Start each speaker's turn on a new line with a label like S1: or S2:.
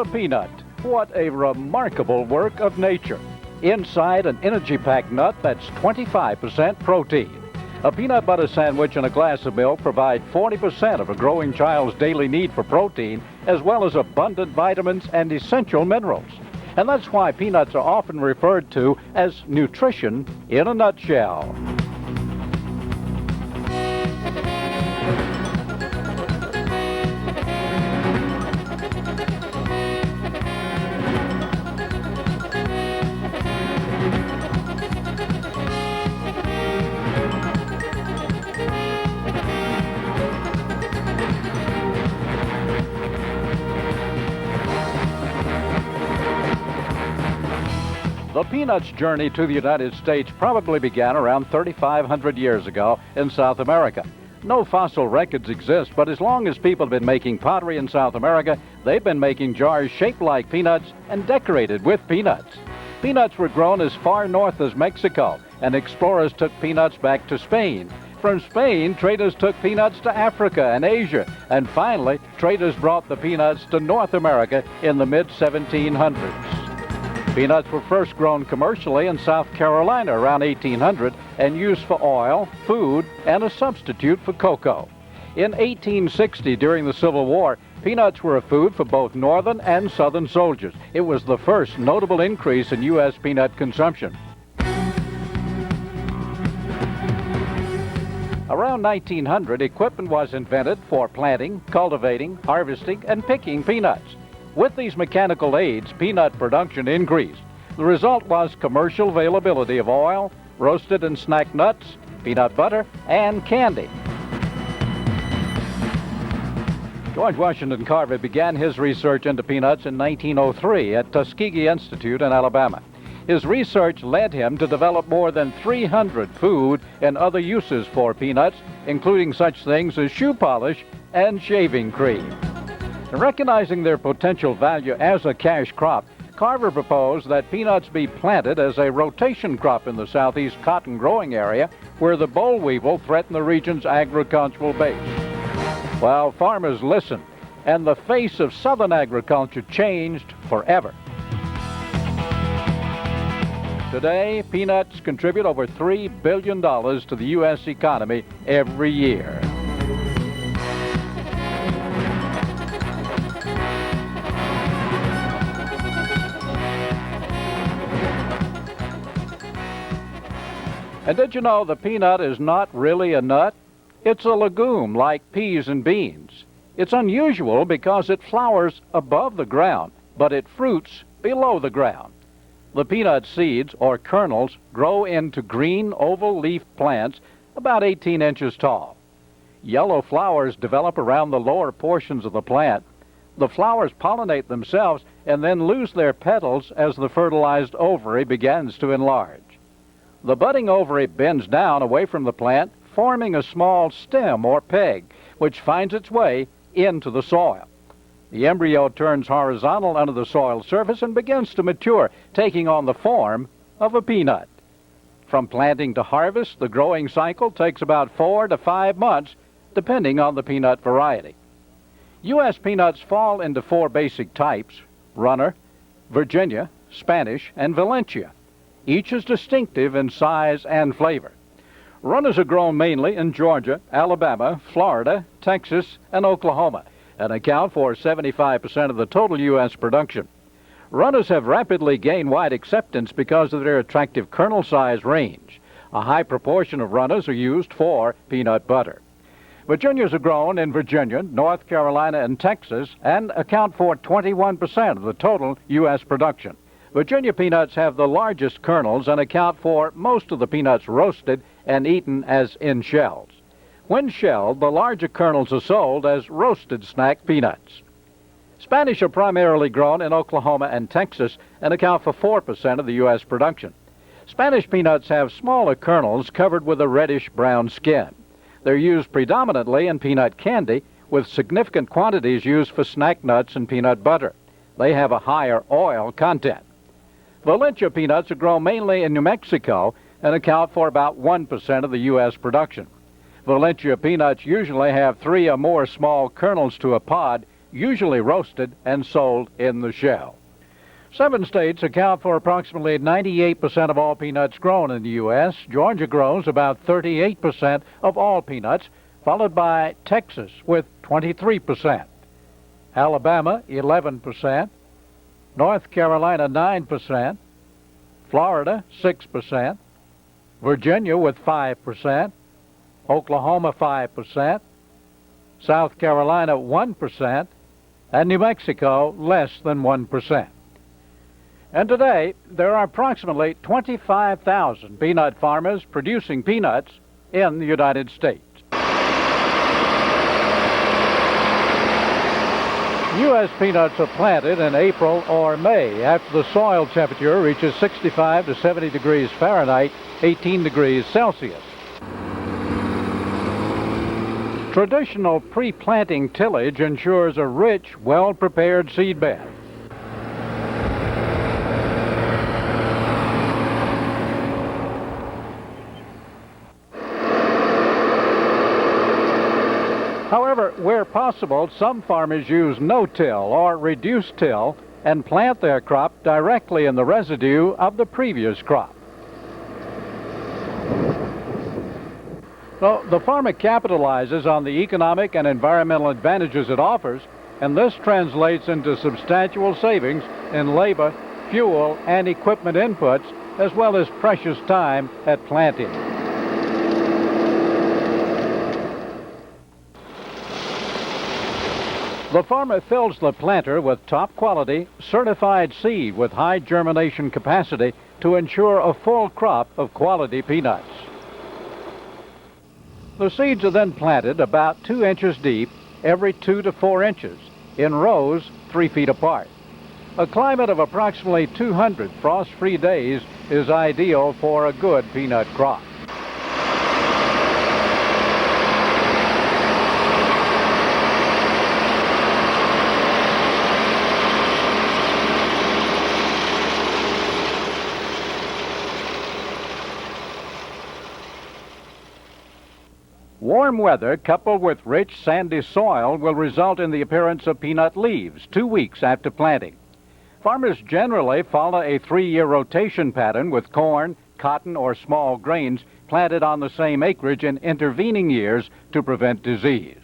S1: The peanut. What a remarkable work of nature. Inside an energy-packed nut that's 25% protein. A peanut butter sandwich and a glass of milk provide 40% of a growing child's daily need for protein, as well as abundant vitamins and essential minerals. And that's why peanuts are often referred to as nutrition in a nutshell. The peanut's journey to the United States probably began around 3,500 years ago in South America. No fossil records exist, but as long as people have been making pottery in South America, they've been making jars shaped like peanuts and decorated with peanuts. Peanuts were grown as far north as Mexico, and explorers took peanuts back to Spain. From Spain, traders took peanuts to Africa and Asia, and finally, traders brought the peanuts to North America in the mid-1700s. Peanuts were first grown commercially in South Carolina around 1800 and used for oil, food, and a substitute for cocoa. In 1860, during the Civil War, peanuts were a food for both northern and southern soldiers. It was the first notable increase in U.S. peanut consumption. Around 1900, equipment was invented for planting, cultivating, harvesting, and picking peanuts. With these mechanical aids, peanut production increased. The result was commercial availability of oil, roasted and snack nuts, peanut butter, and candy. George Washington Carver began his research into peanuts in 1903 at Tuskegee Institute in Alabama. His research led him to develop more than 300 food and other uses for peanuts, including such things as shoe polish and shaving cream. Recognizing their potential value as a cash crop, Carver proposed that peanuts be planted as a rotation crop in the southeast cotton growing area where the boll weevil threatened the region's agricultural base. Well, farmers listened, and the face of southern agriculture changed forever. Today, peanuts contribute over $3 billion to the U.S. economy every year. And did you know the peanut is not really a nut? It's a legume like peas and beans. It's unusual because it flowers above the ground, but it fruits below the ground. The peanut seeds, or kernels, grow into green oval-leafed plants about 18 inches tall. Yellow flowers develop around the lower portions of the plant. The flowers pollinate themselves and then lose their petals as the fertilized ovary begins to enlarge. The budding ovary bends down away from the plant, forming a small stem or peg, which finds its way into the soil. The embryo turns horizontal under the soil surface and begins to mature, taking on the form of a peanut. From planting to harvest, the growing cycle takes about 4 to 5 months, depending on the peanut variety. U.S. peanuts fall into 4 basic types: runner, Virginia, Spanish, and Valencia. Each is distinctive in size and flavor. Runners are grown mainly in Georgia, Alabama, Florida, Texas, and Oklahoma, and account for 75% of the total U.S. production. Runners have rapidly gained wide acceptance because of their attractive kernel size range. A high proportion of runners are used for peanut butter. Virginias are grown in Virginia, North Carolina, and Texas, and account for 21% of the total U.S. production. Virginia peanuts have the largest kernels and account for most of the peanuts roasted and eaten as in shells. When shelled, the larger kernels are sold as roasted snack peanuts. Spanish are primarily grown in Oklahoma and Texas and account for 4% of the U.S. production. Spanish peanuts have smaller kernels covered with a reddish-brown skin. They're used predominantly in peanut candy, with significant quantities used for snack nuts and peanut butter. They have a higher oil content. Valencia peanuts are grown mainly in New Mexico and account for about 1% of the U.S. production. Valencia peanuts usually have 3 or more small kernels to a pod, usually roasted and sold in the shell. 7 states account for approximately 98% of all peanuts grown in the U.S. Georgia grows about 38% of all peanuts, followed by Texas with 23%, Alabama 11%, North Carolina 9%, Florida 6%, Virginia with 5%, Oklahoma 5%, South Carolina 1%, and New Mexico less than 1%. And today, there are approximately 25,000 peanut farmers producing peanuts in the United States. U.S. peanuts are planted in April or May after the soil temperature reaches 65 to 70 degrees Fahrenheit, 18 degrees Celsius. Traditional pre-planting tillage ensures a rich, well-prepared seedbed. However, where possible, some farmers use no-till or reduced till and plant their crop directly in the residue of the previous crop. So the farmer capitalizes on the economic and environmental advantages it offers, and this translates into substantial savings in labor, fuel, and equipment inputs, as well as precious time at planting. The farmer fills the planter with top-quality, certified seed with high germination capacity to ensure a full crop of quality peanuts. The seeds are then planted about 2 inches deep, every 2 to 4 inches, in rows 3 feet apart. A climate of approximately 200 frost-free days is ideal for a good peanut crop. Warm weather coupled with rich sandy soil will result in the appearance of peanut leaves 2 weeks after planting. Farmers generally follow a 3-year rotation pattern with corn, cotton, or small grains planted on the same acreage in intervening years to prevent disease.